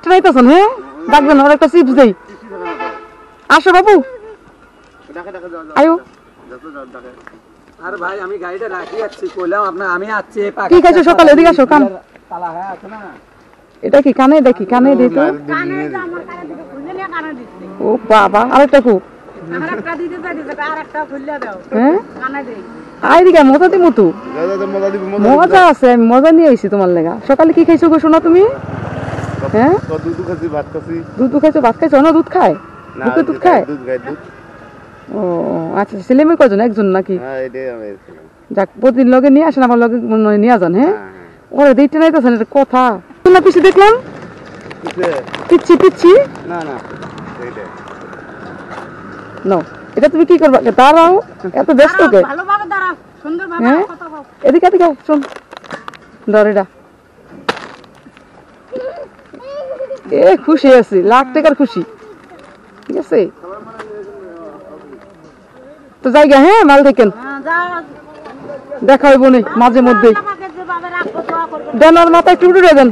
লাইটটা নাইতেছেন হ্যাঁ ডাকবেন ওর একটা চিপস দেই আসো বাবু আয়ো আরে ভাই আমি গাড়িটা রাখি যাচ্ছি কইলাম আপনি আমি আছি ঠিক আছে সকালে এদিকে আসো কান তালা হ্যাঁ আছে না এটা কি কানে দেখি কানে দেই তো কানে আমার কানে দিকে খুলে নিয়ে কানে দিতে ও বাবা আরেকটা কো আরেকটা দিতে চাই দিতে আরেকটা খুলে দাও হ্যাঁ কানে দেই আইদিকে মজা দিমু তো মজা আছে আমি মজা নিয়ে আইছি তোমার লাগা সকালে কি খাইছো গো শোনা তুমি হ্যাঁ দুধ খাইছি ভাত খাইছি দুধ খাইছো ভাত খাইছো না দুধ খায় দুধ খায় ও আচ্ছা ছেলে মেয়ে কজন একজন নাকি যাক প্রতিদিন লগে নিয়ে আসেন আমার লগে নিয়ে যান হ্যাঁ ওরে দেখতে নাইতেছেন এটা কথা না পিছিয়ে দেখলাম পিচ্ছি পিচ্ছি না নো এটা তুমি কি করবা দাঁড়াও এত ব্যস্ত কে ভালোভাবে দাঁড়াও সুন্দরভাবে হ্যাঁ কথা বল এদিকে এদিকে শোন ধর এটা খুশি আছি লাখ টাকার খুশি ঠিক আছে তো জায়গা হ্যাঁ মাল দেখেন হ্যাঁ যাও দেখা হইব না মাঝে মধ্যে আমাকে যেভাবে রাখবো দোয়া করবে দেন আর মাথা একটু উঠে দেন